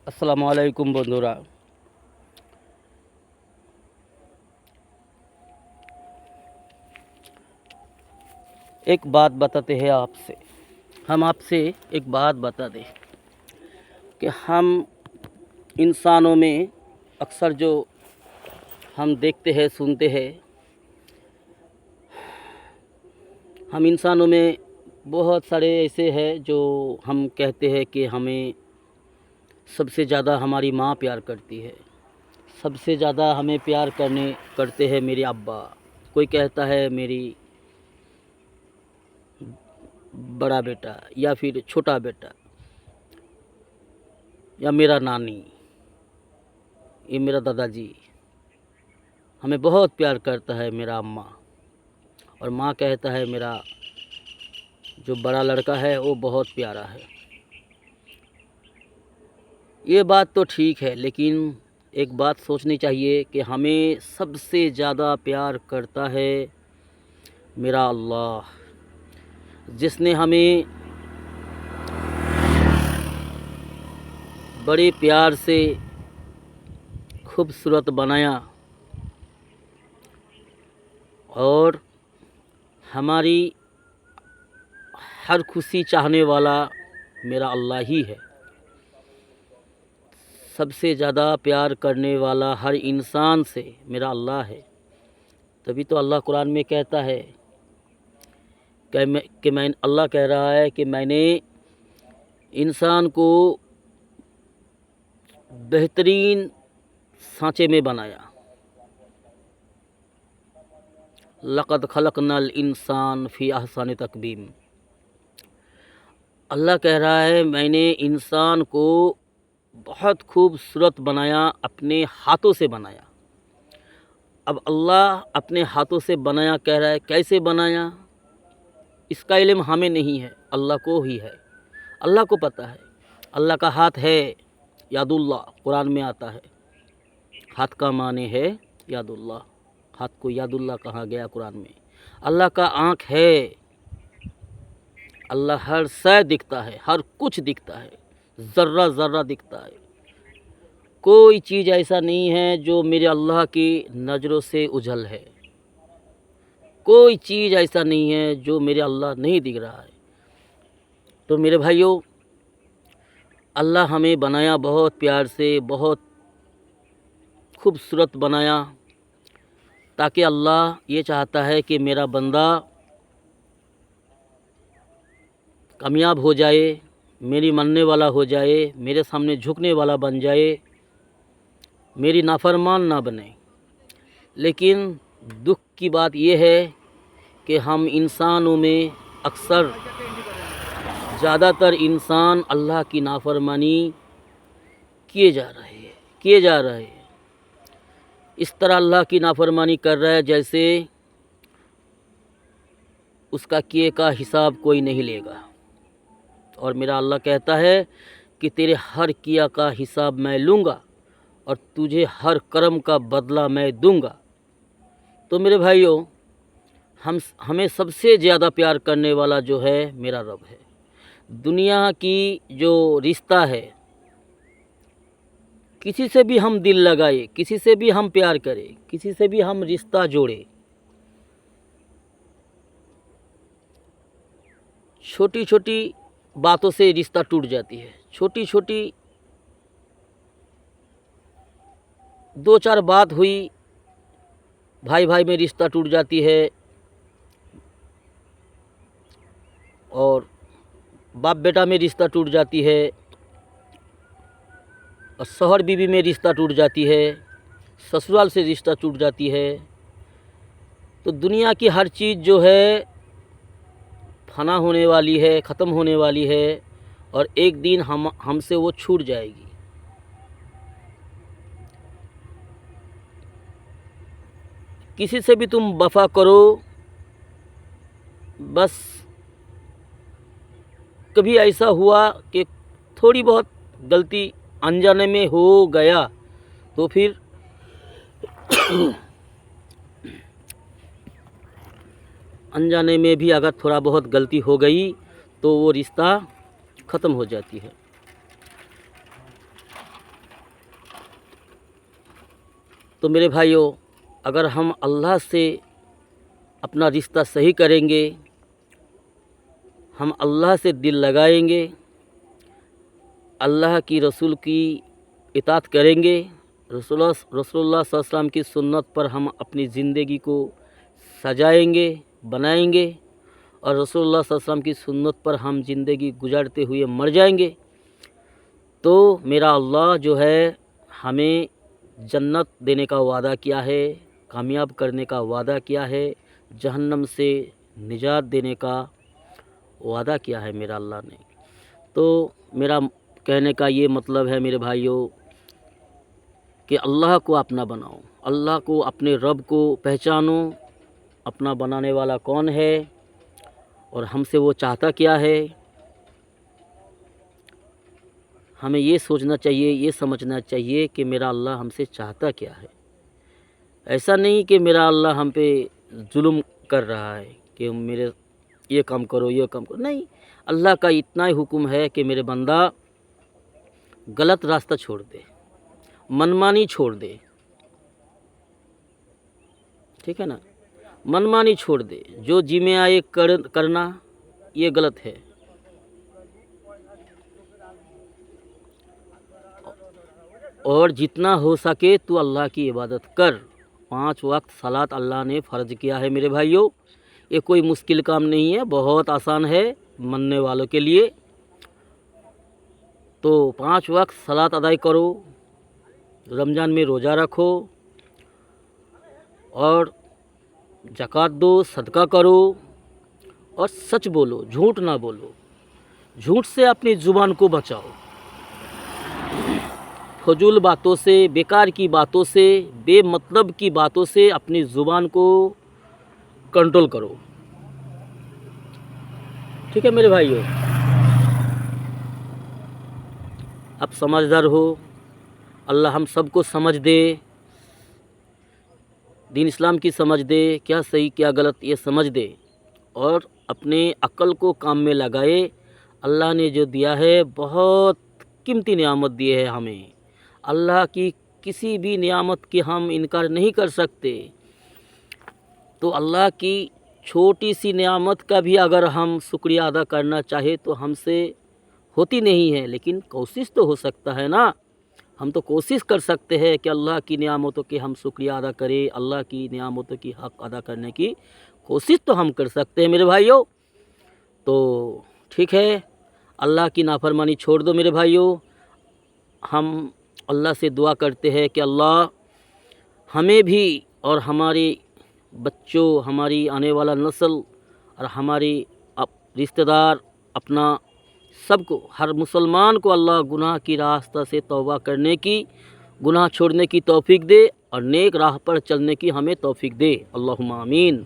আসসালামু আলাইকুম বন্ধুরা। एक बात बताते हैं आपसे, हम आपसे एक बात बता दें कि हम इंसानों में अक्सर जो हम देखते हैं सुनते हैं, हम इंसानों में बहुत सारे ऐसे हैं जो हम कहते हैं कि हमें सबसे ज़्यादा हमारी माँ प्यार करती है, सबसे ज़्यादा हमें प्यार करते हैं मेरे अब्बा, कोई कहता है मेरी बड़ा बेटा या फिर छोटा बेटा या मेरा नानी, ये मेरा दादाजी, हमें बहुत प्यार करता है मेरा अम्मा। और माँ कहता है मेरा जो बड़ा लड़का है वो बहुत प्यारा है। ये बात तो ठीक है, लेकिन एक बात सोचनी चाहिए कि हमें सबसे ज़्यादा प्यार करता है मेरा अल्लाह, जिसने हमें बड़े प्यार से खूबसूरत बनाया और हमारी हर खुशी चाहने वाला मेरा अल्लाह ही है। सबसे ज़्यादा प्यार करने वाला हर इंसान से मेरा अल्लाह है। तभी तो अल्लाह कुरान में कहता है कि अल्लाह कह रहा है कि मैंने इंसान को बेहतरीन सांचे में बनाया। लक़द खलक़नल इंसान फ़ी अहसनि तक़वीम। अल्लाह कह रहा है मैंने इंसान को बहुत खूबसूरत बनाया, अपने हाथों से बनाया। अब अल्लाह अपने हाथों से बनाया कह रहा है, कैसे बनाया इसका इल्म हमें नहीं है, अल्लाह को ही है, अल्लाह को पता है। अल्लाह का हाथ है, यादुल्लाह कुरान में आता है। हाथ का माने है यादुल्लाह, हाथ को यादुल्लाह कहा गया कुरान में। अल्लाह का आँख है, अल्लाह हर शय दिखता है, हर कुछ दिखता है, ज़र्रा ज़र्रा दिखता है। कोई चीज़ ऐसा नहीं है जो मेरे अल्लाह की नज़रों से उजल है। कोई चीज़ ऐसा नहीं है जो मेरे अल्लाह नहीं दिख रहा है। तो मेरे भाइयों, अल्लाह हमें बनाया बहुत प्यार से, बहुत खूबसूरत बनाया, ताकि अल्लाह ये चाहता है कि मेरा बंदा कामयाब हो जाए, मेरी मानने वाला हो जाए, मेरे सामने झुकने वाला बन जाए, मेरी नाफरमान ना बने। लेकिन दुख की बात यह है कि हम इंसानों में अक्सर ज़्यादातर इंसान अल्लाह की नाफरमानी किए जा रहे हैं। इस तरह अल्लाह की नाफरमानी कर रहा है जैसे उसका किए का हिसाब कोई नहीं लेगा। और मेरा अल्लाह कहता है कि तेरे हर किया का हिसाब मैं लूँगा और तुझे हर कर्म का बदला मैं दूँगा। तो मेरे भाइयों, हमें सबसे ज़्यादा प्यार करने वाला जो है मेरा रब है। दुनिया की जो रिश्ता है, किसी से भी हम दिल लगाए, किसी से भी हम प्यार करें, किसी से भी हम रिश्ता जोड़े, छोटी छोटी बातों से रिश्ता टूट जाती है। छोटी छोटी दो चार बात हुई, भाई भाई में रिश्ता टूट जाती है, और बाप बेटा में रिश्ता टूट जाती है, और शौहर बीवी में रिश्ता टूट जाती है, ससुराल से रिश्ता टूट जाती है। तो दुनिया की हर चीज़ जो है फना होने वाली है, ख़त्म होने वाली है, और एक दिन हमसे वो छूट जाएगी। किसी से भी तुम वफ़ा करो, बस कभी ऐसा हुआ कि थोड़ी बहुत गलती अनजाने में हो गया, तो फिर अनजाने में भी अगर थोड़ा बहुत गलती हो गई तो वो रिश्ता ख़त्म हो जाती है। तो मेरे भाइयों, अगर हम अल्लाह से अपना रिश्ता सही करेंगे, हम अल्लाह से दिल लगाएंगे, अल्लाह की रसूल की इताअत करेंगे, रसूलुल्लाह सल्लल्लाहु अलैहि वसल्लम की सुन्नत पर हम अपनी ज़िंदगी को सजाएंगे, बनाएंगे और रसूलुल्लाह सल्लल्लाहु अलैहि वसल्लम की सुन्नत पर हम ज़िंदगी गुजारते हुए मर जाएंगे, तो मेरा अल्लाह जो है हमें जन्नत देने का वादा किया है, कामयाब करने का वादा किया है, जहन्नम से निजात देने का वादा किया है मेरा अल्लाह ने। तो मेरा कहने का ये मतलब है मेरे भाइयों कि अल्लाह को अपना बनाओ, अल्लाह को, अपने रब को पहचानो, अपना बनाने वाला कौन है और हमसे वो चाहता क्या है। हमें ये सोचना चाहिए, ये समझना चाहिए कि मेरा अल्लाह हमसे चाहता क्या है। ऐसा नहीं कि मेरा अल्लाह हम पे जुल्म कर रहा है कि मेरे ये काम करो, ये काम करो, नहीं। अल्लाह का इतना ही हुक्म है कि मेरे बंदा गलत रास्ता छोड़ दे, मनमानी छोड़ दे, ठीक है ना, मनमानी छोड़ दे, जो जी में आए करना ये गलत है। और जितना हो सके तो अल्लाह की इबादत कर। 5 वक्त सलात अल्लाह ने फ़र्ज किया है मेरे भाइयों, ये कोई मुश्किल काम नहीं है, बहुत आसान है मानने वालों के लिए। तो 5 वक्त सलात अदा करो, रमज़ान में रोज़ा रखो और ज़कात दो, सदका करो और सच बोलो, झूठ ना बोलो। झूठ से अपनी ज़ुबान को बचाओ, फजूल बातों से, बेकार की बातों से, बेमतलब की बातों से अपनी ज़ुबान को कंट्रोल करो, ठीक है मेरे भाइयों। अब समझदार हो, अल्लाह हम सबको समझ दे, दीन इस्लाम की समझ दे, क्या सही क्या गलत ये समझ दे और अपने अक्ल को काम में लगाए। अल्लाह ने जो दिया है बहुत कीमती नियामत दी है हमें, अल्लाह की किसी भी नियामत की हम इनकार नहीं कर सकते। तो अल्लाह की छोटी सी नियामत का भी अगर हम शुक्रिया अदा करना चाहे तो हमसे होती नहीं है, लेकिन कोशिश तो हो सकता है ना। हम तो कोशिश कर सकते हैं कि अल्लाह की नियामतों के हम शुक्रिया अदा करें, अल्लाह की नियामतों की हक़ अदा करने की कोशिश तो हम कर सकते हैं मेरे भाइयों। तो ठीक है, अल्लाह की नाफरमानी छोड़ दो मेरे भाइयों। हम अल्लाह से दुआ करते हैं कि अल्लाह हमें भी और हमारे बच्चों, हमारी आने वाला नस्ल और हमारी रिश्तेदार, अपना सबको, हर मुसलमान को अल्लाह गुनाह की रास्ता से तौबा करने की, गुनाह छोड़ने की तौफीक दे और नेक राह पर चलने की हमें तौफीक दे। अल्लाहुम्मा आमीन।